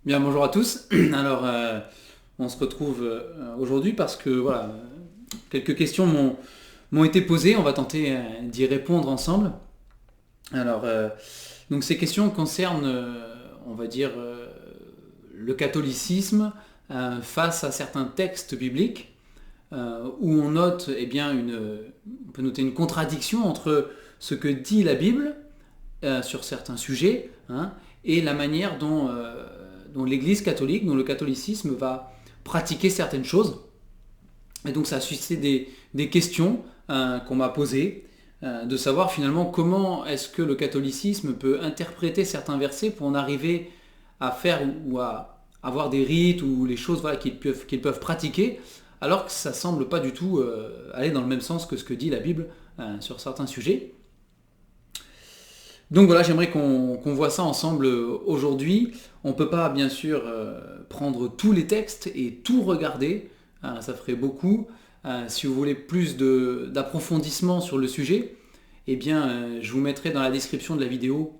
Bien, bonjour à tous. Alors, on se retrouve aujourd'hui parce que voilà, quelques questions m'ont été posées. On va tenter d'y répondre ensemble. Alors, donc ces questions concernent, on va dire, le catholicisme face à certains textes bibliques où on note, eh bien, on peut noter une contradiction entre ce que dit la Bible sur certains sujets, hein, et la manière dont l'Église catholique, dont le catholicisme va pratiquer certaines choses. Et donc ça a suscité des questions qu'on m'a posées, de savoir finalement comment est-ce que le catholicisme peut interpréter certains versets pour en arriver à faire ou à avoir des rites ou les choses voilà, qu'ils peuvent pratiquer, alors que ça ne semble pas du tout aller dans le même sens que ce que dit la Bible sur certains sujets. Donc voilà, j'aimerais qu'on voit ça ensemble aujourd'hui. On ne peut pas bien sûr prendre tous les textes et tout regarder, ça ferait beaucoup. Si vous voulez plus d'approfondissement sur le sujet, eh bien je vous mettrai dans la description de la vidéo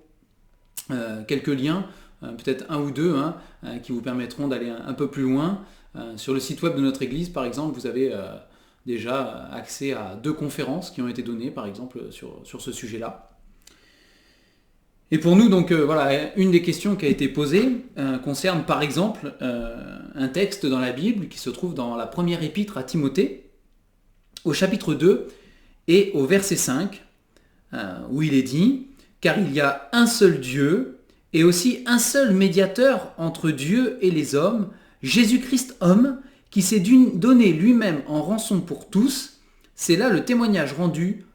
quelques liens, peut-être un ou deux, hein, qui vous permettront d'aller un peu plus loin. Sur le site web de notre église, par exemple, vous avez déjà accès à 2 conférences qui ont été données, par exemple, sur ce sujet-là. Et pour nous, donc voilà, une des questions qui a été posée concerne par exemple un texte dans la Bible qui se trouve dans la première épître à Timothée, au chapitre 2 et au verset 5, où il est dit « Car il y a un seul Dieu et aussi un seul médiateur entre Dieu et les hommes, Jésus-Christ homme, qui s'est donné lui-même en rançon pour tous. C'est là le témoignage rendu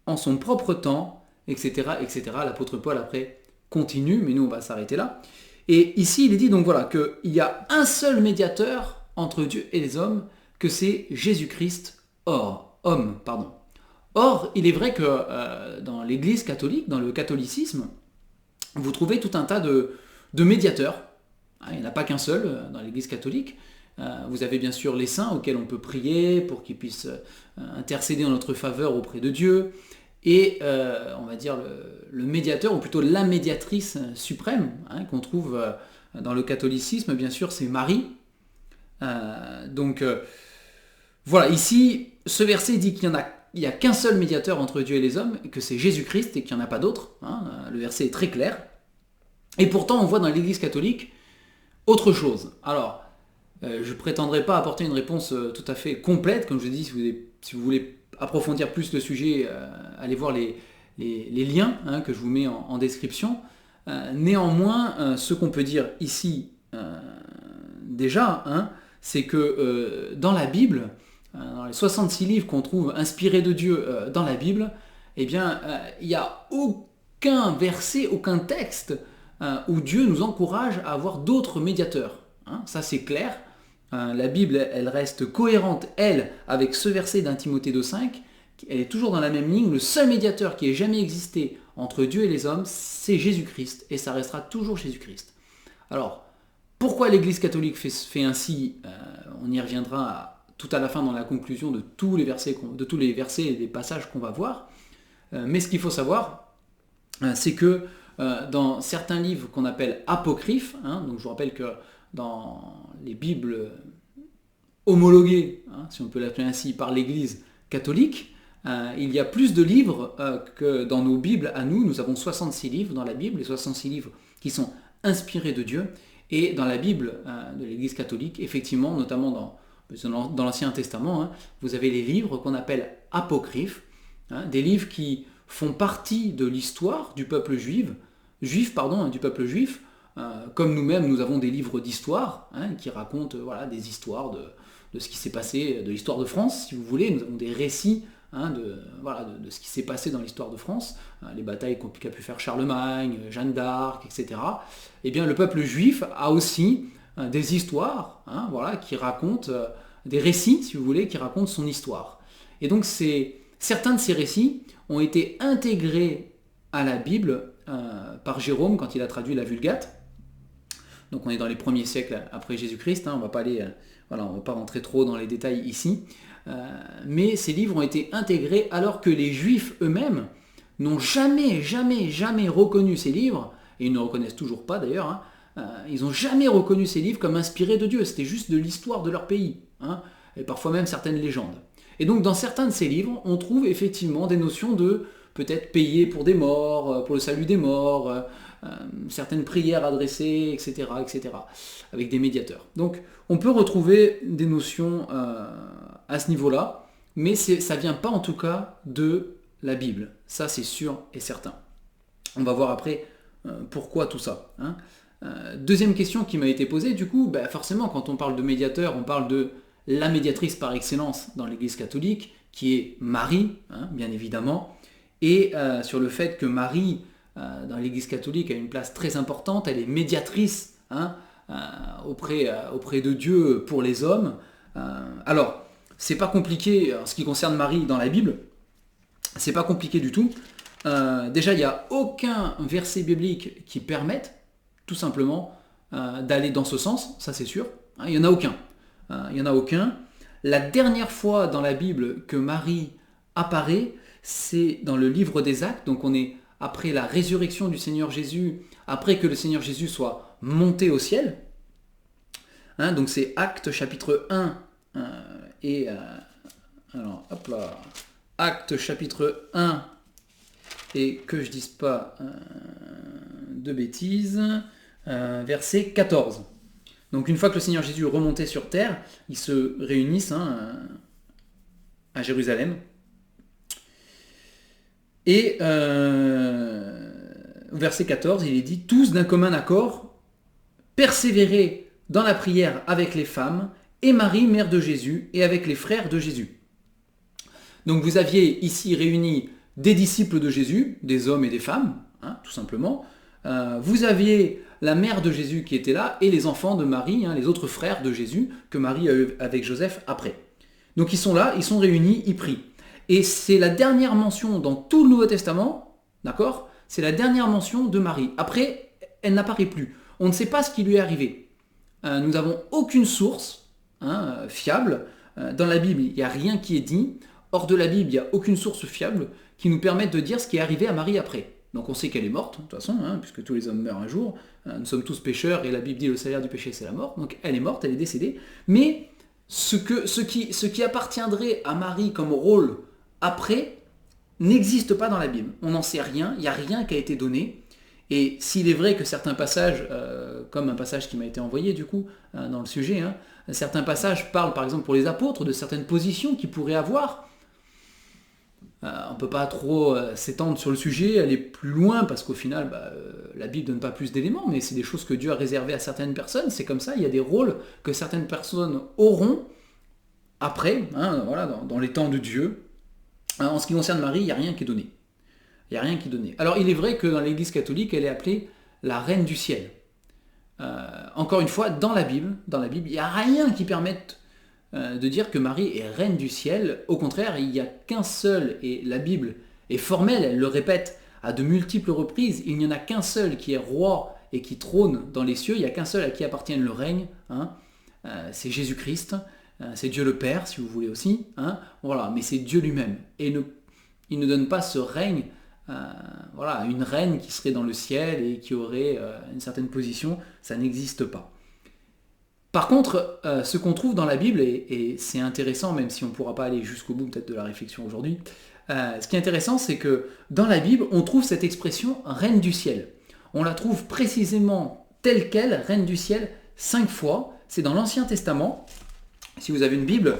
en son propre temps, etc. etc. » L'apôtre Paul après continue, mais nous on va s'arrêter là. Et ici il est dit donc voilà qu'il y a un seul médiateur entre Dieu et les hommes, que c'est Jésus-Christ homme. Or, il est vrai que dans l'Église catholique, dans le catholicisme, vous trouvez tout un tas de médiateurs. Il n'y en a pas qu'un seul dans l'Église catholique. Vous avez bien sûr les saints auxquels on peut prier pour qu'ils puissent intercéder en notre faveur auprès de Dieu. Et on va dire le médiateur, ou plutôt la médiatrice suprême, hein, qu'on trouve dans le catholicisme, bien sûr, c'est Marie. Donc voilà, ici, ce verset dit qu'il n'y a qu'un seul médiateur entre Dieu et les hommes, que c'est Jésus-Christ et qu'il n'y en a pas d'autre. Hein, le verset est très clair. Et pourtant, on voit dans l'Église catholique autre chose. Alors, je ne prétendrai pas apporter une réponse tout à fait complète, comme je dis, si vous voulez approfondir plus le sujet, allez voir les liens hein, que je vous mets en description. Néanmoins, ce qu'on peut dire ici déjà, hein, c'est que dans la Bible, dans les 66 livres qu'on trouve inspirés de Dieu dans la Bible, eh bien, il n'y a aucun verset, aucun texte où Dieu nous encourage à avoir d'autres médiateurs. Hein, ça c'est clair. La Bible, elle reste cohérente, elle, avec ce verset d'un Timothée 2,5. Elle est toujours dans la même ligne. Le seul médiateur qui ait jamais existé entre Dieu et les hommes, c'est Jésus-Christ. Et ça restera toujours Jésus-Christ. Alors, pourquoi l'Église catholique fait ainsi on y reviendra tout à la fin dans la conclusion de tous les versets et des passages qu'on va voir. Mais ce qu'il faut savoir, c'est que dans certains livres qu'on appelle apocryphes, hein, donc je vous rappelle que dans les Bibles homologuées, hein, si on peut l'appeler ainsi, par l'Église catholique, il y a plus de livres que dans nos Bibles à nous. Nous avons 66 livres dans la Bible, les 66 livres qui sont inspirés de Dieu. Et dans la Bible de l'Église catholique, effectivement, notamment dans l'Ancien Testament, hein, vous avez les livres qu'on appelle apocryphes, hein, des livres qui font partie de l'histoire du peuple du peuple juif. Comme nous-mêmes, nous avons des livres d'histoire hein, qui racontent voilà, des histoires de ce qui s'est passé, de l'histoire de France, si vous voulez. Nous avons des récits hein, de ce qui s'est passé dans l'histoire de France, les batailles qu'a pu faire Charlemagne, Jeanne d'Arc, etc. Eh bien, le peuple juif a aussi des histoires hein, voilà, qui racontent, des récits, si vous voulez, qui racontent son histoire. Et donc, certains de ces récits ont été intégrés à la Bible par Jérôme quand il a traduit la Vulgate. Donc on est dans les premiers siècles après Jésus-Christ, hein, on ne va pas rentrer trop dans les détails ici, mais ces livres ont été intégrés alors que les Juifs eux-mêmes n'ont jamais reconnu ces livres, et ils ne reconnaissent toujours pas d'ailleurs, hein, ils n'ont jamais reconnu ces livres comme inspirés de Dieu. C'était juste de l'histoire de leur pays, hein, et parfois même certaines légendes. Et donc dans certains de ces livres, on trouve effectivement des notions de peut-être payer pour des morts, pour le salut des morts, certaines prières adressées, etc., etc., avec des médiateurs. Donc on peut retrouver des notions à ce niveau-là, mais ça ne vient pas en tout cas de la Bible. Ça c'est sûr et certain. On va voir après pourquoi tout ça. Hein. Deuxième question qui m'a été posée, du coup, forcément quand on parle de médiateur, on parle de la médiatrice par excellence dans l'Église catholique, qui est Marie, hein, bien évidemment, et sur le fait que Marie, dans l'Église catholique, a une place très importante, elle est médiatrice, hein, auprès de Dieu pour les hommes. Alors, c'est pas compliqué en ce qui concerne Marie dans la Bible, c'est pas compliqué du tout. Déjà, il n'y a aucun verset biblique qui permette, tout simplement, d'aller dans ce sens, ça c'est sûr, hein, il n'y en a aucun. Il n'y en a aucun. La dernière fois dans la Bible que Marie apparaît, c'est dans le livre des Actes, donc on est après la résurrection du Seigneur Jésus, après que le Seigneur Jésus soit monté au ciel. Hein, donc c'est Actes chapitre 1 alors hop là, Actes chapitre 1 et que je dise pas de bêtises, verset 14. Donc une fois que le Seigneur Jésus est remonté sur terre, ils se réunissent à Jérusalem. Et au verset 14, il est dit « Tous d'un commun accord, persévérer dans la prière avec les femmes, et Marie, mère de Jésus, et avec les frères de Jésus. » Donc vous aviez ici réuni des disciples de Jésus, des hommes et des femmes, hein, tout simplement. Vous aviez la mère de Jésus qui était là, et les enfants de Marie, hein, les autres frères de Jésus, que Marie a eu avec Joseph après. Donc ils sont là, ils sont réunis, ils prient. Et c'est la dernière mention dans tout le Nouveau Testament, d'accord ? C'est la dernière mention de Marie. Après, elle n'apparaît plus. On ne sait pas ce qui lui est arrivé. Nous n'avons aucune source fiable. Dans la Bible, il n'y a rien qui est dit. Hors de la Bible, il n'y a aucune source fiable qui nous permette de dire ce qui est arrivé à Marie après. Donc on sait qu'elle est morte, de toute façon, hein, puisque tous les hommes meurent un jour. Nous sommes tous pécheurs et la Bible dit le salaire du péché, c'est la mort. Donc elle est morte, elle est décédée. Mais ce qui appartiendrait à Marie comme rôle après n'existe pas dans la Bible. On n'en sait rien, il n'y a rien qui a été donné. Et s'il est vrai que certains passages, comme un passage qui m'a été envoyé du coup, dans le sujet, hein, certains passages parlent par exemple pour les apôtres de certaines positions qu'ils pourraient avoir. On ne peut pas trop s'étendre sur le sujet, aller plus loin, parce qu'au final, la Bible ne donne pas plus d'éléments, mais c'est des choses que Dieu a réservées à certaines personnes. C'est comme ça, il y a des rôles que certaines personnes auront après, hein, voilà, dans les temps de Dieu. En ce qui concerne Marie, il n'y a rien qui est donné. Il n'y a rien qui est donné. Alors il est vrai que dans l'Église catholique, elle est appelée la Reine du Ciel. Encore une fois, dans la Bible, il n'y a rien qui permette de dire que Marie est Reine du Ciel. Au contraire, il n'y a qu'un seul, et la Bible est formelle, elle le répète à de multiples reprises, il n'y en a qu'un seul qui est roi et qui trône dans les cieux, il n'y a qu'un seul à qui appartient le règne, hein, c'est Jésus-Christ. C'est Dieu le Père, si vous voulez aussi. Hein, voilà, mais c'est Dieu lui-même. Et il ne donne pas ce règne à une reine qui serait dans le ciel et qui aurait une certaine position. Ça n'existe pas. Par contre, ce qu'on trouve dans la Bible, et c'est intéressant, même si on ne pourra pas aller jusqu'au bout peut-être de la réflexion aujourd'hui, ce qui est intéressant, c'est que dans la Bible, on trouve cette expression « reine du ciel ». On la trouve précisément telle qu'elle, reine du ciel, 5 fois. C'est dans l'Ancien Testament. Si vous avez une Bible,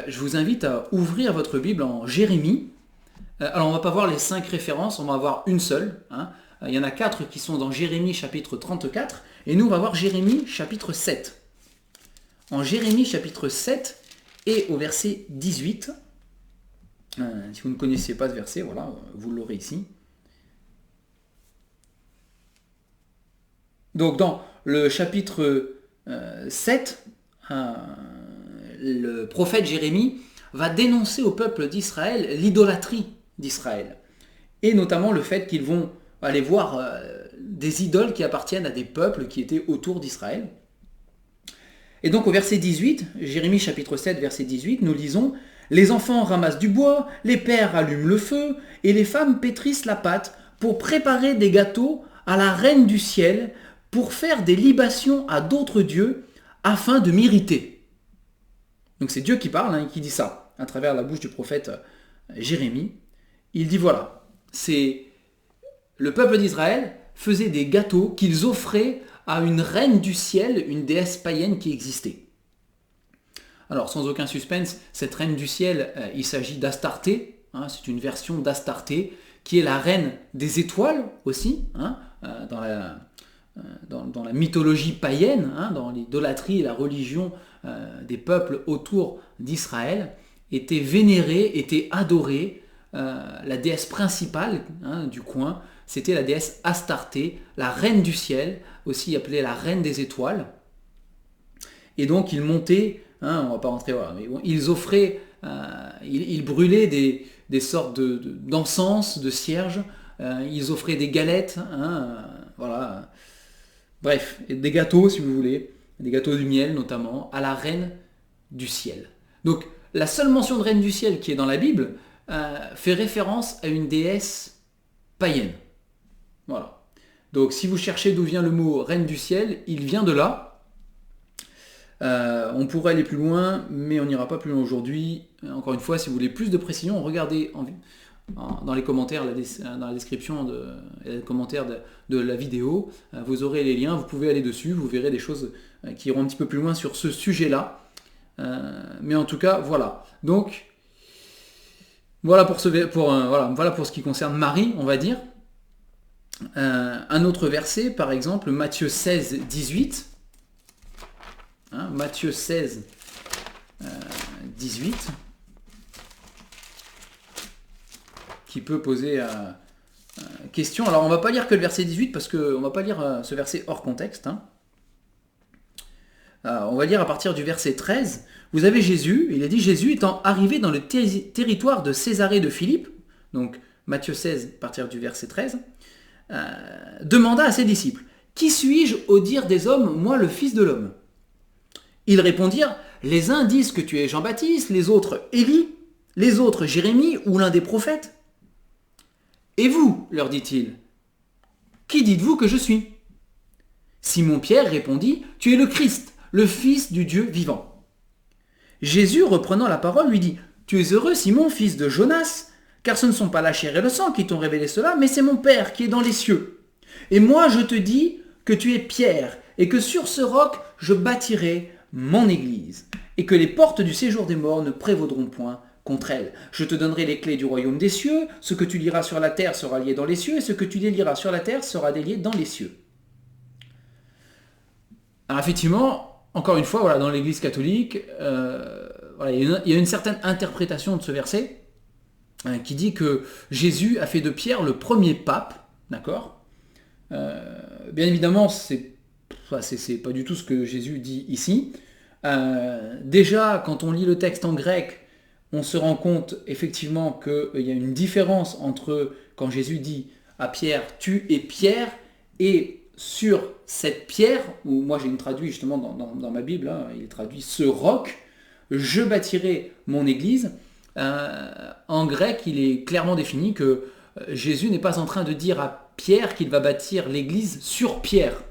je vous invite à ouvrir votre Bible en Jérémie. Alors on ne va pas voir les 5 références, on va avoir une seule. Hein. Il y en a 4 qui sont dans Jérémie chapitre 34, et nous on va voir Jérémie chapitre 7. En Jérémie chapitre 7 et au verset 18, si vous ne connaissiez pas ce verset, voilà, vous l'aurez ici. Donc dans le chapitre 7, le prophète Jérémie va dénoncer au peuple d'Israël l'idolâtrie d'Israël. Et notamment le fait qu'ils vont aller voir des idoles qui appartiennent à des peuples qui étaient autour d'Israël. Et donc au verset 18, Jérémie chapitre 7, verset 18, nous lisons « Les enfants ramassent du bois, les pères allument le feu, et les femmes pétrissent la pâte pour préparer des gâteaux à la reine du ciel, pour faire des libations à d'autres dieux afin de m'irriter. Donc c'est Dieu qui parle, hein, qui dit ça à travers la bouche du prophète Jérémie. Il dit voilà, c'est le peuple d'Israël faisait des gâteaux qu'ils offraient à une reine du ciel, une déesse païenne qui existait. Alors sans aucun suspense, cette reine du ciel, il s'agit d'Astarté, hein, c'est une version d'Astarté, qui est la reine des étoiles aussi, hein, dans la mythologie païenne, hein, dans l'idolâtrie et la religion des peuples autour d'Israël, était vénérée, était adorée. La déesse principale, hein, du coin, c'était la déesse Astarté, la reine du ciel, aussi appelée la reine des étoiles. Et donc ils montaient, hein, on ne va pas rentrer, voilà, mais bon, ils offraient, ils brûlaient des sortes d'encens, de cierges, ils offraient des galettes, hein, voilà. Bref, et des gâteaux si vous voulez, des gâteaux du miel notamment, à la reine du ciel. Donc la seule mention de reine du ciel qui est dans la Bible fait référence à une déesse païenne. Voilà. Donc si vous cherchez d'où vient le mot reine du ciel, il vient de là. On pourrait aller plus loin, mais on n'ira pas plus loin aujourd'hui. Encore une fois, si vous voulez plus de précision, regardez dans les commentaires, dans la description et les commentaires de la vidéo, vous aurez les liens, vous pouvez aller dessus, vous verrez des choses qui iront un petit peu plus loin sur ce sujet-là. Mais en tout cas, voilà. Donc, voilà pour ce qui concerne Marie, on va dire. Un autre verset, par exemple, Matthieu 16, 18. Hein, Matthieu 16, 18. Qui peut poser question. Alors, on ne va pas lire que le verset 18 parce qu'on ne va pas lire ce verset hors contexte. Hein. On va lire à partir du verset 13. Vous avez Jésus, il a dit Jésus étant arrivé dans le territoire de Césarée de Philippe, donc Matthieu 16, à partir du verset 13, demanda à ses disciples, qui suis-je au dire des hommes, moi le Fils de l'homme? Ils répondirent, les uns disent que tu es Jean-Baptiste, les autres Élie, les autres Jérémie ou l'un des prophètes. Et vous, leur dit-il, qui dites-vous que je suis? Simon-Pierre répondit, tu es le Christ, le Fils du Dieu vivant. Jésus, reprenant la parole, lui dit, tu es heureux, Simon, fils de Jonas, car ce ne sont pas la chair et le sang qui t'ont révélé cela, mais c'est mon Père qui est dans les cieux. Et moi, je te dis que tu es Pierre, et que sur ce roc, je bâtirai mon église, et que les portes du séjour des morts ne prévaudront point contre elle. Je te donnerai les clés du royaume des cieux, ce que tu liras sur la terre sera lié dans les cieux, et ce que tu délieras sur la terre sera délié dans les cieux. Alors effectivement, encore une fois, voilà, dans l'Église catholique, il y a une certaine interprétation de ce verset qui dit que Jésus a fait de Pierre le premier pape, d'accord. Bien évidemment, c'est pas du tout ce que Jésus dit ici. Déjà, quand on lit le texte en grec, on se rend compte effectivement qu'il y a une différence entre quand Jésus dit à Pierre « tu es Pierre » et sur cette pierre, où moi j'ai traduit justement dans ma Bible, hein, il est traduit « ce roc, je bâtirai mon église ». En grec, il est clairement défini que Jésus n'est pas en train de dire à Pierre qu'il va bâtir l'église sur Pierre.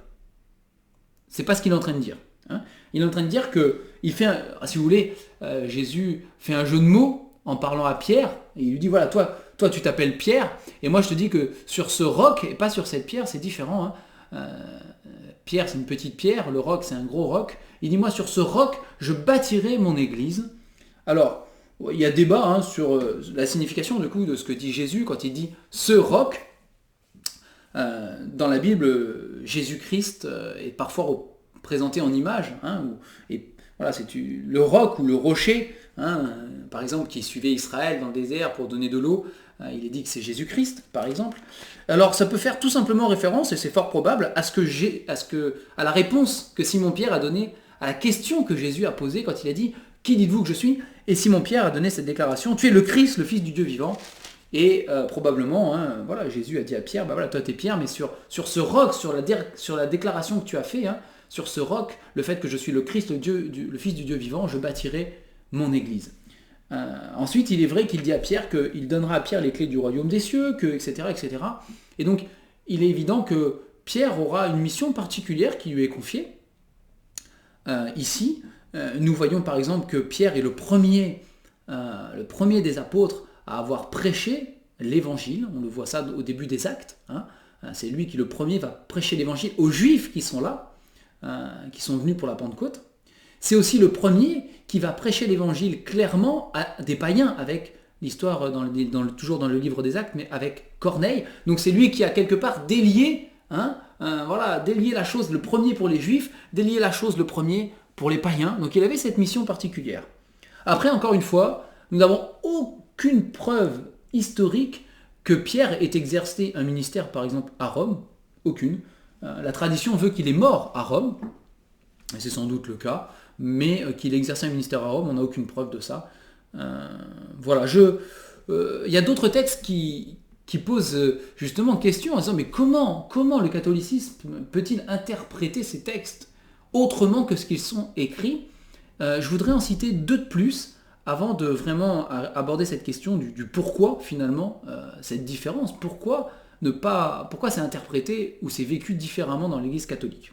C'est pas ce qu'il est en train de dire. Hein. Il est en train de dire que, si vous voulez, Jésus fait un jeu de mots en parlant à Pierre, et il lui dit, voilà, toi tu t'appelles Pierre, et moi je te dis que sur ce roc, et pas sur cette pierre, c'est différent. Hein. Pierre, c'est une petite pierre, le roc, c'est un gros roc. Il dit, moi sur ce roc, je bâtirai mon église. Alors, il y a débat, hein, sur la signification du coup de ce que dit Jésus quand il dit « ce roc ». Dans la Bible, Jésus-Christ est parfois présenté en image, hein, et voilà, c'est le roc ou le rocher, hein, par exemple, qui suivait Israël dans le désert pour donner de l'eau. Il est dit que c'est Jésus-Christ, par exemple. Alors, ça peut faire tout simplement référence, et c'est fort probable, à la réponse que Simon-Pierre a donnée à la question que Jésus a posée quand il a dit « Qui dites-vous que je suis ?» Et Simon-Pierre a donné cette déclaration « Tu es le Christ, le Fils du Dieu vivant ». Et probablement, hein, voilà, Jésus a dit à Pierre, bah voilà, toi t'es Pierre, mais sur ce roc, sur la déclaration que tu as fait, hein, sur ce roc, le fait que je suis le Christ, le Fils du Dieu vivant, je bâtirai mon église. Ensuite, il est vrai qu'il dit à Pierre qu'il donnera à Pierre les clés du royaume des cieux, etc., etc. Et donc, il est évident que Pierre aura une mission particulière qui lui est confiée. Ici, nous voyons par exemple que Pierre est le premier des apôtres à avoir prêché l'évangile. On le voit ça au début des Actes. C'est lui qui le premier va prêcher l'évangile aux Juifs qui sont là, qui sont venus pour la Pentecôte. C'est aussi le premier qui va prêcher l'évangile clairement à des païens, avec l'histoire toujours dans le livre des Actes, mais avec Corneille. Donc c'est lui qui a quelque part délié, délié la chose le premier pour les Juifs, délié la chose le premier pour les païens. Donc il avait cette mission particulière. Après, encore une fois, nous n'avons aucune preuve historique que Pierre ait exercé un ministère, par exemple, à Rome. Aucune. La tradition veut qu'il est mort à Rome, et c'est sans doute le cas, mais qu'il ait exercé un ministère à Rome, on n'a aucune preuve de ça. Il y a d'autres textes qui posent justement question en disant mais comment le catholicisme peut-il interpréter ces textes autrement que ce qu'ils sont écrits. Je voudrais en citer deux de plus avant de vraiment aborder cette question du pourquoi finalement cette différence, pourquoi c'est interprété ou c'est vécu différemment dans l'Église catholique.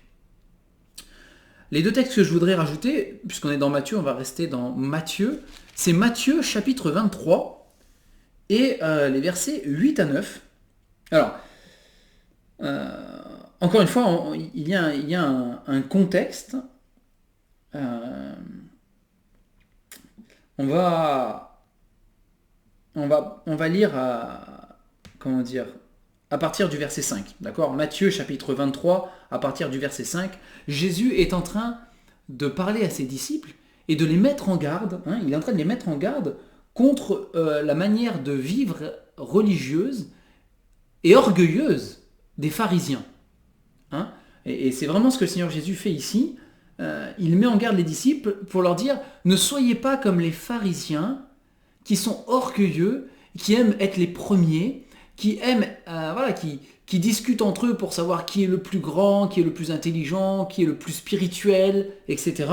Les deux textes que je voudrais rajouter, puisqu'on est dans Matthieu, on va rester dans Matthieu, c'est Matthieu chapitre 23 et les versets 8 à 9. Alors, encore une fois, il y a un contexte. On va lire à partir du verset 5. D'accord ? Matthieu chapitre 23, à partir du verset 5. Jésus est en train de parler à ses disciples et de les mettre en garde. Il est en train de les mettre en garde contre la manière de vivre religieuse et orgueilleuse des pharisiens. Et c'est vraiment ce que le Seigneur Jésus fait ici. Il met en garde les disciples pour leur dire « Ne soyez pas comme les pharisiens qui sont orgueilleux, qui aiment être les premiers, qui aiment, qui discutent entre eux pour savoir qui est le plus grand, qui est le plus intelligent, qui est le plus spirituel, etc. »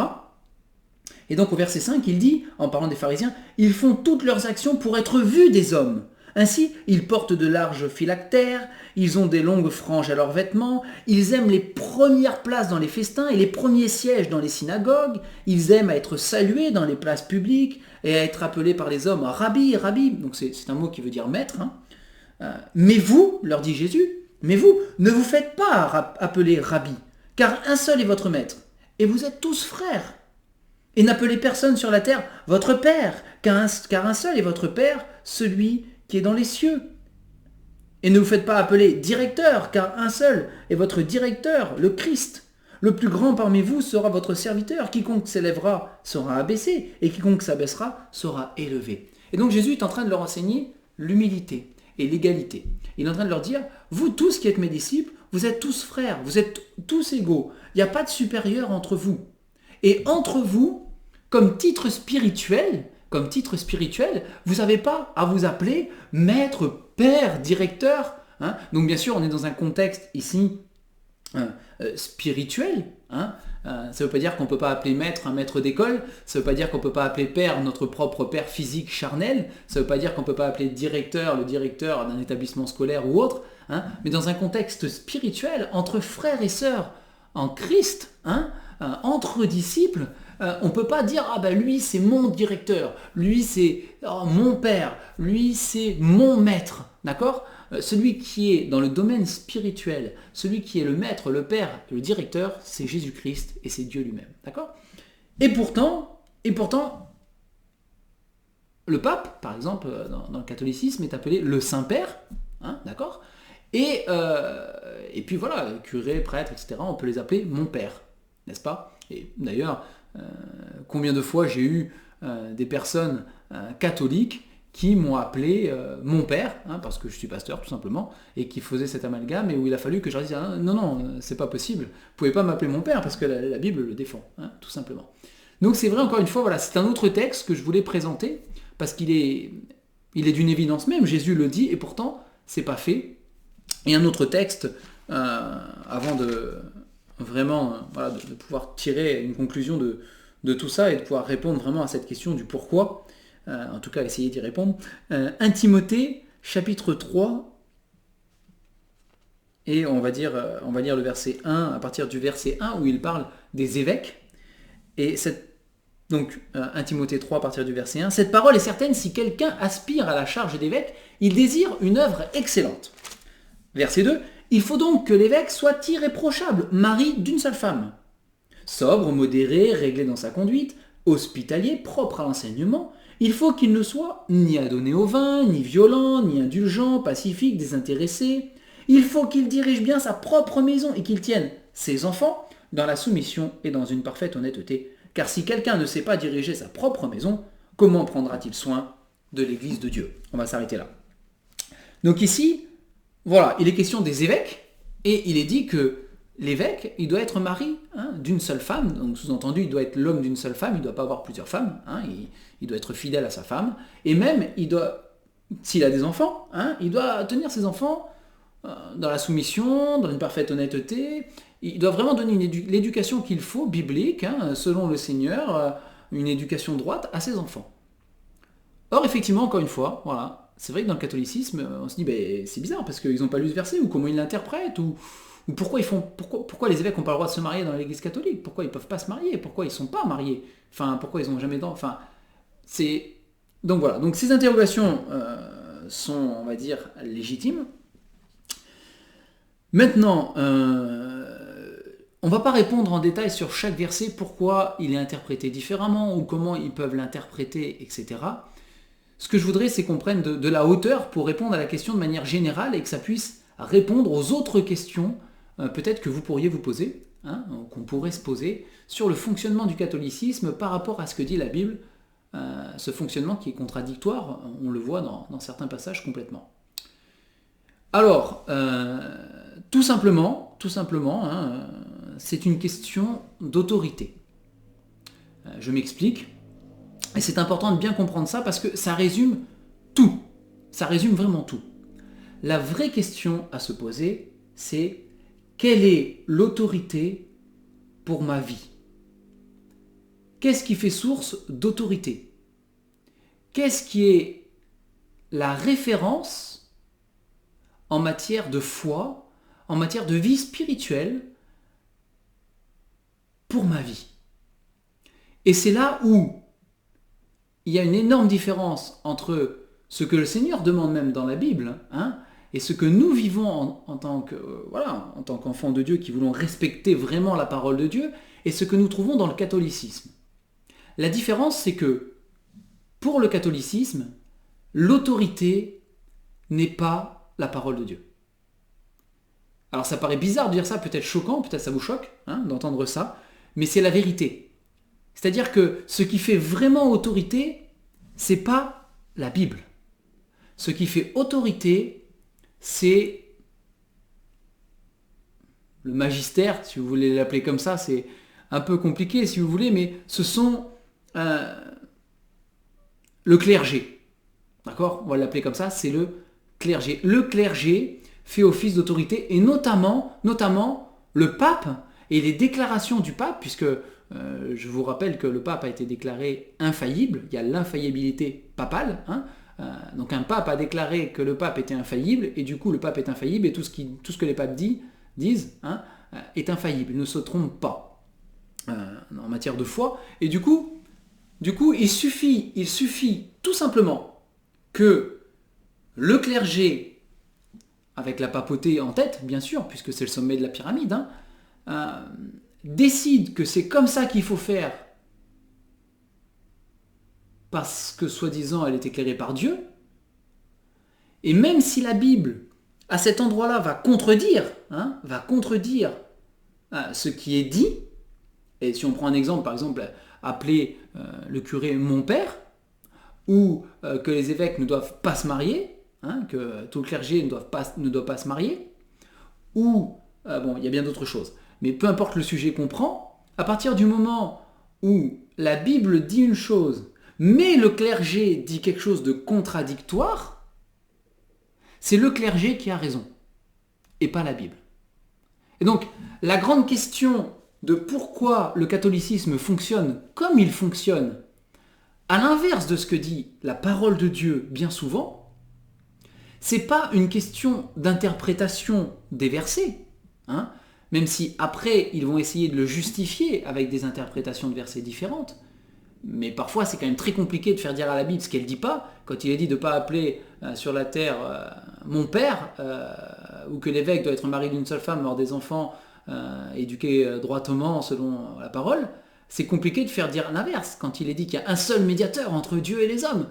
Et donc au verset 5, il dit, en parlant des pharisiens, « Ils font toutes leurs actions pour être vus des hommes. Ainsi, ils portent de larges phylactères, ils ont des longues franges à leurs vêtements, ils aiment les premières places dans les festins et les premiers sièges dans les synagogues, ils aiment à être salués dans les places publiques et à être appelés par les hommes Rabbi, Rabbi. » Donc c'est un mot qui veut dire maître. Mais vous, leur dit Jésus, mais vous, ne vous faites pas appeler Rabbi, car un seul est votre maître, et vous êtes tous frères. Et n'appelez personne sur la terre votre Père, car un seul est votre Père, celui qui est dans les cieux. Et ne vous faites pas appeler directeur, car un seul est votre directeur, le Christ. Le plus grand parmi vous sera votre serviteur. Quiconque s'élèvera sera abaissé, et quiconque s'abaissera sera élevé. Et donc Jésus est en train de leur enseigner l'humilité et l'égalité. Il est en train de leur dire, vous tous qui êtes mes disciples, vous êtes tous frères, vous êtes tous égaux. Il n'y a pas de supérieur entre vous. Et entre vous, comme titre spirituel, vous n'avez pas à vous appeler maître, père, directeur. Donc bien sûr, on est dans un contexte ici spirituel. Ça ne veut pas dire qu'on ne peut pas appeler maître un maître d'école. Ça ne veut pas dire qu'on ne peut pas appeler père notre propre père physique charnel. Ça ne veut pas dire qu'on ne peut pas appeler directeur le directeur d'un établissement scolaire ou autre. Mais dans un contexte spirituel, entre frères et sœurs en Christ, entre disciples, on ne peut pas dire « Ah ben lui c'est mon directeur, lui c'est mon père, lui c'est mon maître ». D'accord ? Celui qui est dans le domaine spirituel, celui qui est le maître, le père, le directeur, c'est Jésus-Christ et c'est Dieu lui-même. D'accord ? Et pourtant, le pape, par exemple, dans le catholicisme, est appelé le Saint-Père. D'accord ? Et puis voilà, curé, prêtre, etc., on peut les appeler mon père, n'est-ce pas ? Et d'ailleurs, combien de fois j'ai eu des personnes catholiques qui m'ont appelé mon père, parce que je suis pasteur tout simplement, et qui faisaient cet amalgame, et où il a fallu que je leur dise non, c'est pas possible, vous pouvez pas m'appeler mon père, parce que la Bible le défend, tout simplement. Donc c'est vrai, encore une fois, voilà, c'est un autre texte que je voulais présenter, parce qu'il est d'une évidence même, Jésus le dit, et pourtant, c'est pas fait. Et un autre texte, avant de vraiment de pouvoir tirer une conclusion de tout ça et de pouvoir répondre vraiment à cette question du pourquoi, en tout cas essayer d'y répondre. 1 Timothée chapitre 3 Et on va lire le verset 1, à partir du verset 1 où il parle des évêques. Et donc 1 Timothée 3 à partir du verset 1, cette parole est certaine, si quelqu'un aspire à la charge d'évêque, il désire une œuvre excellente. Verset 2, il faut donc que l'évêque soit irréprochable, mari d'une seule femme, sobre, modéré, réglé dans sa conduite, hospitalier, propre à l'enseignement. Il faut qu'il ne soit ni adonné au vin, ni violent, ni indulgent, pacifique, désintéressé. Il faut qu'il dirige bien sa propre maison et qu'il tienne ses enfants dans la soumission et dans une parfaite honnêteté. Car si quelqu'un ne sait pas diriger sa propre maison, comment prendra-t-il soin de l'Église de Dieu? On va s'arrêter là. Donc ici, voilà, il est question des évêques, et il est dit que l'évêque, il doit être mari d'une seule femme, donc sous-entendu, il doit être l'homme d'une seule femme, il ne doit pas avoir plusieurs femmes, il doit être fidèle à sa femme, et même, s'il a des enfants, il doit tenir ses enfants dans la soumission, dans une parfaite honnêteté. Il doit vraiment donner l'éducation qu'il faut, biblique, selon le Seigneur, une éducation droite à ses enfants. Or, effectivement, encore une fois, voilà, c'est vrai que dans le catholicisme, on se dit, c'est bizarre, parce qu'ils n'ont pas lu ce verset, ou comment ils l'interprètent, ou pourquoi les évêques n'ont pas le droit de se marier dans l'église catholique? Pourquoi ils ne peuvent pas se marier? Pourquoi ils ne sont pas mariés? Enfin, pourquoi ils n'ont jamais d'enfants? Donc voilà, donc ces interrogations sont, on va dire, légitimes. Maintenant, on ne va pas répondre en détail sur chaque verset, pourquoi il est interprété différemment, ou comment ils peuvent l'interpréter, etc. Ce que je voudrais, c'est qu'on prenne de la hauteur pour répondre à la question de manière générale et que ça puisse répondre aux autres questions peut-être que vous pourriez vous poser, qu'on pourrait se poser, sur le fonctionnement du catholicisme par rapport à ce que dit la Bible, ce fonctionnement qui est contradictoire, on le voit dans certains passages complètement. Alors, tout simplement, c'est une question d'autorité. Je m'explique, et c'est important de bien comprendre ça parce que ça résume tout, ça résume vraiment tout. La vraie question à se poser, c'est quelle est l'autorité pour ma vie? Qu'est-ce qui fait source d'autorité? Qu'est-ce qui est la référence en matière de foi, en matière de vie spirituelle pour ma vie? Et c'est là où il y a une énorme différence entre ce que le Seigneur demande même dans la Bible, et ce que nous vivons en tant qu'enfants de Dieu qui voulons respecter vraiment la parole de Dieu, et ce que nous trouvons dans le catholicisme. La différence, c'est que pour le catholicisme, l'autorité n'est pas la parole de Dieu. Alors ça paraît bizarre de dire ça, peut-être choquant, peut-être ça vous choque d'entendre ça, mais c'est la vérité. C'est-à-dire que ce qui fait vraiment autorité, c'est pas la Bible. Ce qui fait autorité, c'est le magistère, si vous voulez l'appeler comme ça, c'est un peu compliqué si vous voulez, mais ce sont le clergé. D'accord? On va l'appeler comme ça, c'est le clergé. Le clergé fait office d'autorité, et notamment le pape et les déclarations du pape, puisque je vous rappelle que le pape a été déclaré infaillible, il y a l'infaillibilité papale, donc un pape a déclaré que le pape était infaillible, et du coup le pape est infaillible, et tout ce que les papes disent est infaillible, ils ne se trompent pas en matière de foi, et du coup il suffit tout simplement que le clergé, avec la papauté en tête, bien sûr, puisque c'est le sommet de la pyramide, décide que c'est comme ça qu'il faut faire parce que soi-disant elle est éclairée par Dieu, et même si la Bible à cet endroit-là va contredire ce qui est dit, et si on prend un exemple, par exemple appeler le curé mon père, ou que les évêques ne doivent pas se marier, que tout le clergé ne doit pas se marier, ou il y a bien d'autres choses, mais peu importe le sujet qu'on prend, à partir du moment où la Bible dit une chose, mais le clergé dit quelque chose de contradictoire, c'est le clergé qui a raison, et pas la Bible. Et donc, la grande question de pourquoi le catholicisme fonctionne comme il fonctionne, à l'inverse de ce que dit la parole de Dieu bien souvent, C'est pas une question d'interprétation des versets, hein, même si après ils vont essayer de le justifier avec des interprétations de versets différentes. Mais parfois c'est quand même très compliqué de faire dire à la Bible ce qu'elle dit pas, quand il est dit de ne pas appeler sur la terre mon père, ou que l'évêque doit être mari d'une seule femme, avoir des enfants éduqués droitement selon la parole. C'est compliqué de faire dire l'inverse. Quand il est dit qu'il y a un seul médiateur entre Dieu et les hommes,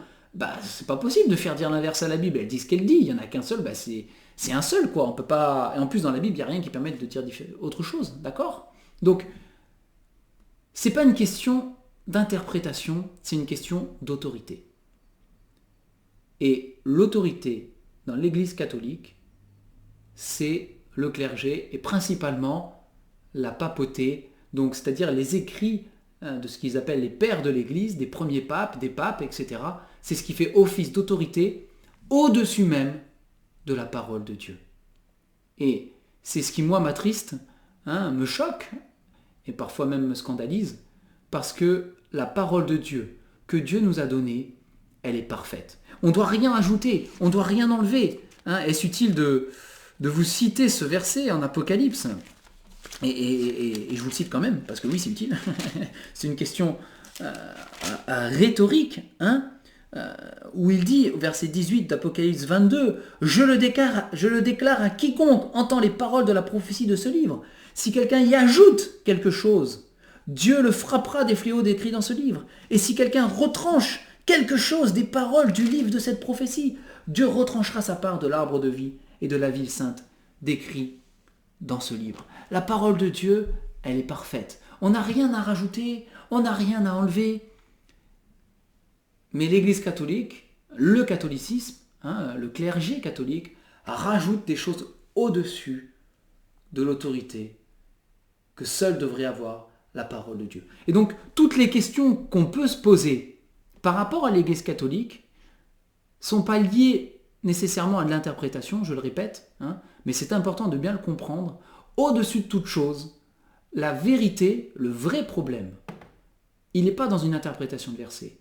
c'est pas possible de faire dire l'inverse à la Bible. Elle dit ce qu'elle dit, il y en a qu'un seul, c'est un seul, quoi. On peut pas. Et en plus dans la Bible, il n'y a rien qui permette de dire autre chose, d'accord? Donc, c'est pas une question d'interprétation, c'est une question d'autorité. Et l'autorité dans l'Église catholique, c'est le clergé et principalement la papauté, donc c'est-à-dire les écrits de ce qu'ils appellent les pères de l'Église, des premiers papes, des papes, etc. C'est ce qui fait office d'autorité au-dessus même de la parole de Dieu. Et c'est ce qui, moi, m'attriste, me choque, et parfois même me scandalise, parce que la parole de Dieu que Dieu nous a donnée, elle est parfaite. On ne doit rien ajouter, on ne doit rien enlever. Est-ce utile de vous citer ce verset en Apocalypse ? Et je vous le cite quand même, parce que oui, c'est utile. C'est une question rhétorique, où il dit, au verset 18 d'Apocalypse 22, « Je le déclare à quiconque entend les paroles de la prophétie de ce livre. Si quelqu'un y ajoute quelque chose, Dieu le frappera des fléaux décrits dans ce livre. Et si quelqu'un retranche quelque chose des paroles du livre de cette prophétie, Dieu retranchera sa part de l'arbre de vie et de la ville sainte décrit dans ce livre. » La parole de Dieu, elle est parfaite. On n'a rien à rajouter, on n'a rien à enlever. Mais l'Église catholique, le catholicisme, le clergé catholique, rajoute des choses au-dessus de l'autorité que seule devrait avoir la parole de Dieu. Et donc, toutes les questions qu'on peut se poser par rapport à l'Église catholique ne sont pas liées nécessairement à de l'interprétation, je le répète, mais c'est important de bien le comprendre. Au-dessus de toute chose, la vérité, le vrai problème, il n'est pas dans une interprétation de verset,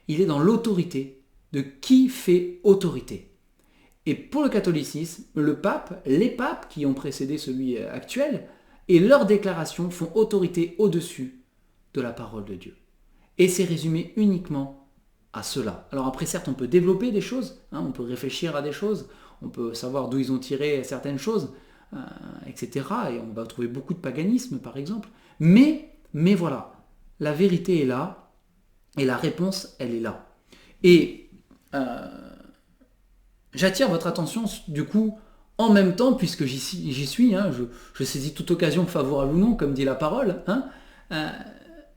il est dans l'autorité de qui fait autorité. Et pour le catholicisme, le pape, les papes qui ont précédé celui actuel, et leurs déclarations font autorité au-dessus de la parole de Dieu. Et c'est résumé uniquement à cela. Alors après, certes, on peut développer des choses, on peut réfléchir à des choses, on peut savoir d'où ils ont tiré certaines choses, etc. Et on va trouver beaucoup de paganisme, par exemple. Mais voilà, la vérité est là, et la réponse, elle est là. Et j'attire votre attention, du coup, en même temps, puisque j'y suis, je saisis toute occasion favorable ou non, comme dit la parole,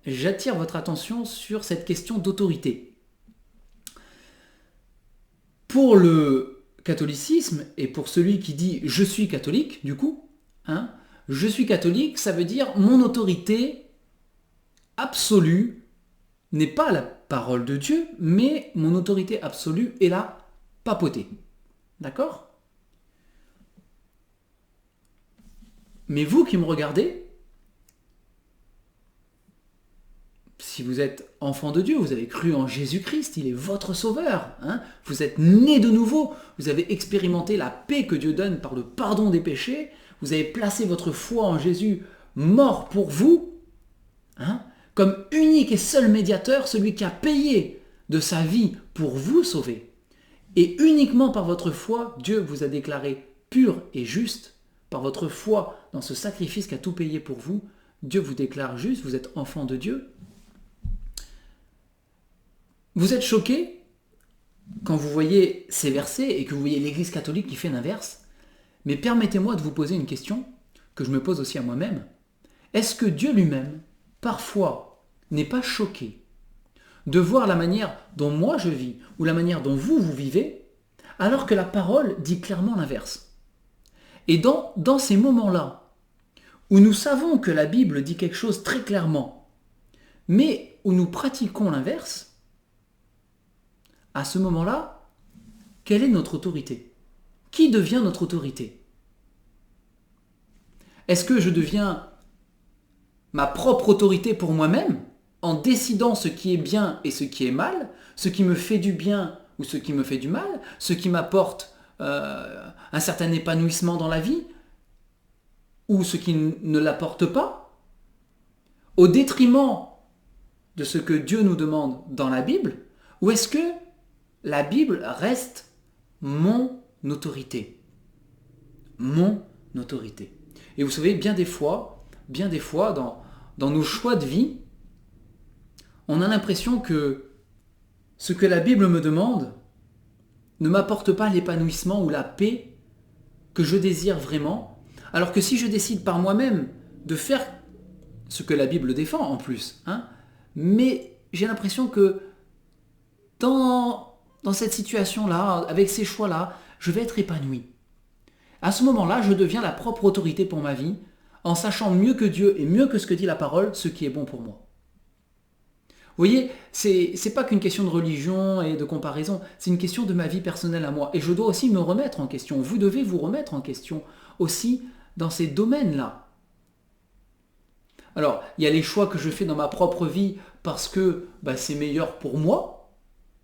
j'attire votre attention sur cette question d'autorité. Pour le catholicisme, et pour celui qui dit « je suis catholique », du coup, je suis catholique, ça veut dire mon autorité absolue n'est pas la parole de Dieu, mais mon autorité absolue est la papauté. D'accord ? Mais vous qui me regardez, si vous êtes enfant de Dieu, vous avez cru en Jésus-Christ, il est votre sauveur, vous êtes né de nouveau, vous avez expérimenté la paix que Dieu donne par le pardon des péchés, vous avez placé votre foi en Jésus mort pour vous, comme unique et seul médiateur, celui qui a payé de sa vie pour vous sauver. Et uniquement par votre foi, Dieu vous a déclaré pur et juste. Par votre foi dans ce sacrifice qui a tout payé pour vous, Dieu vous déclare juste, vous êtes enfant de Dieu. Vous êtes choqué quand vous voyez ces versets et que vous voyez l'Église catholique qui fait l'inverse. Mais permettez-moi de vous poser une question que je me pose aussi à moi-même. Est-ce que Dieu lui-même, parfois, n'est pas choqué de voir la manière dont moi je vis ou la manière dont vous vivez, alors que la parole dit clairement l'inverse ? Et dans ces moments-là, où nous savons que la Bible dit quelque chose très clairement, mais où nous pratiquons l'inverse, à ce moment-là, quelle est notre autorité ? Qui devient notre autorité ? Est-ce que je deviens ma propre autorité pour moi-même, en décidant ce qui est bien et ce qui est mal, ce qui me fait du bien ou ce qui me fait du mal, ce qui m'apporte un certain épanouissement dans la vie, ou ce qui ne l'apporte pas, au détriment de ce que Dieu nous demande dans la Bible, ou est-ce que la Bible reste mon autorité? Mon autorité. Et vous savez, bien des fois dans nos choix de vie, on a l'impression que ce que la Bible me demande ne m'apporte pas l'épanouissement ou la paix que je désire vraiment, alors que si je décide par moi-même de faire ce que la Bible défend en plus, mais j'ai l'impression que dans cette situation-là, avec ces choix-là, je vais être épanoui. À ce moment-là, je deviens la propre autorité pour ma vie, en sachant mieux que Dieu et mieux que ce que dit la parole, ce qui est bon pour moi. Vous voyez, c'est pas qu'une question de religion et de comparaison, c'est une question de ma vie personnelle à moi. Et je dois aussi me remettre en question. Vous devez vous remettre en question aussi dans ces domaines-là. Alors, il y a les choix que je fais dans ma propre vie parce que c'est meilleur pour moi,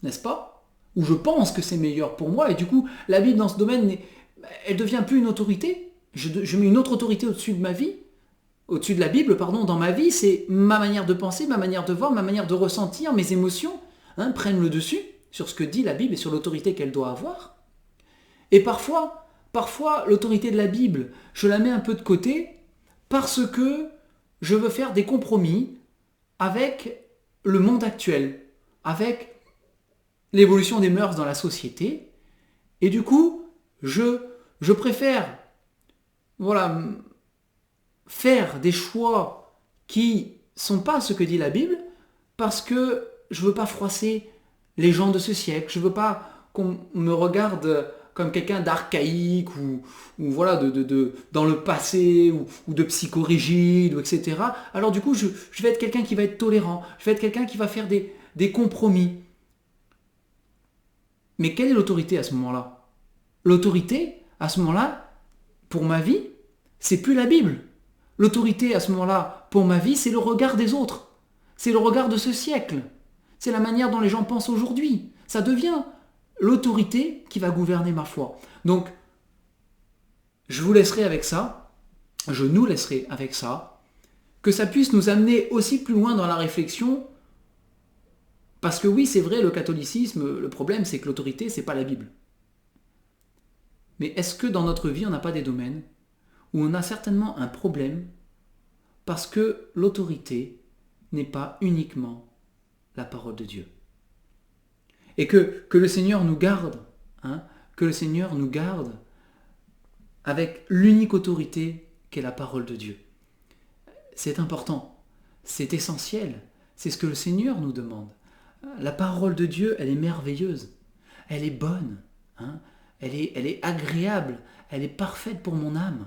n'est-ce pas? Ou je pense que c'est meilleur pour moi, et du coup, la Bible dans ce domaine, elle devient plus une autorité. Je mets une autre autorité au-dessus de ma vie, au-dessus de la Bible, dans ma vie, c'est ma manière de penser, ma manière de voir, ma manière de ressentir, mes émotions, prennent le dessus sur ce que dit la Bible et sur l'autorité qu'elle doit avoir. Et parfois, l'autorité de la Bible, je la mets un peu de côté parce que je veux faire des compromis avec le monde actuel, avec l'évolution des mœurs dans la société. Et du coup, je préfère faire des choix qui sont pas ce que dit la Bible parce que je veux pas froisser les gens de ce siècle. Je veux pas qu'on me regarde comme quelqu'un d'archaïque ou dans le passé ou de psychorigide, etc. Alors du coup, je vais être quelqu'un qui va être tolérant, je vais être quelqu'un qui va faire des compromis. Mais quelle est l'autorité à ce moment-là? L'autorité, à ce moment-là, pour ma vie, c'est plus la Bible. L'autorité, à ce moment-là, pour ma vie, c'est le regard des autres. C'est le regard de ce siècle. C'est la manière dont les gens pensent aujourd'hui. Ça devient l'autorité qui va gouverner ma foi. Donc, je vous laisserai avec ça, je nous laisserai avec ça, que ça puisse nous amener aussi plus loin dans la réflexion, parce que oui, c'est vrai, le catholicisme, le problème, c'est que l'autorité, c'est pas la Bible. Mais est-ce que dans notre vie, on n'a pas des domaines où on a certainement un problème parce que l'autorité n'est pas uniquement la parole de Dieu? Et que le Seigneur nous garde, que le Seigneur nous garde avec l'unique autorité qu'est la parole de Dieu. C'est important, c'est essentiel, c'est ce que le Seigneur nous demande. La parole de Dieu, elle est merveilleuse, elle est bonne, elle est agréable, elle est parfaite pour mon âme.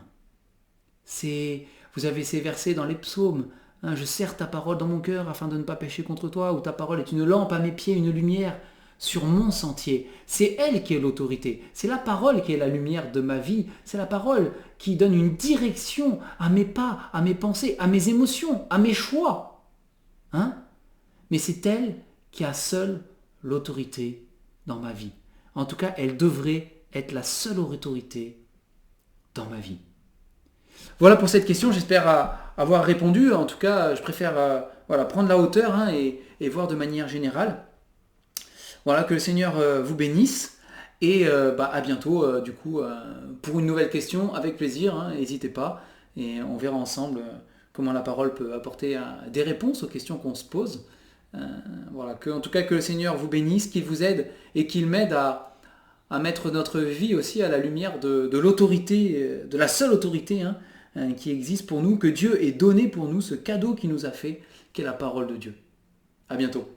Vous avez ces versets dans les psaumes, je serre ta parole dans mon cœur afin de ne pas pécher contre toi, ou ta parole est une lampe à mes pieds, une lumière sur mon sentier. C'est elle qui est l'autorité, c'est la parole qui est la lumière de ma vie, c'est la parole qui donne une direction à mes pas, à mes pensées, à mes émotions, à mes choix. Mais c'est elle qui a seule l'autorité dans ma vie. En tout cas, elle devrait être la seule autorité dans ma vie. Voilà pour cette question, j'espère avoir répondu. En tout cas, je préfère prendre la hauteur et voir de manière générale. Voilà, que le Seigneur vous bénisse. Et à bientôt, pour une nouvelle question, avec plaisir, n'hésitez pas. Et on verra ensemble comment la parole peut apporter des réponses aux questions qu'on se pose. En tout cas, que le Seigneur vous bénisse, qu'il vous aide et qu'il m'aide à mettre notre vie aussi à la lumière de l'autorité, de la seule autorité qui existe pour nous, que Dieu ait donné pour nous ce cadeau qu'il nous a fait, qu'est la parole de Dieu. À bientôt.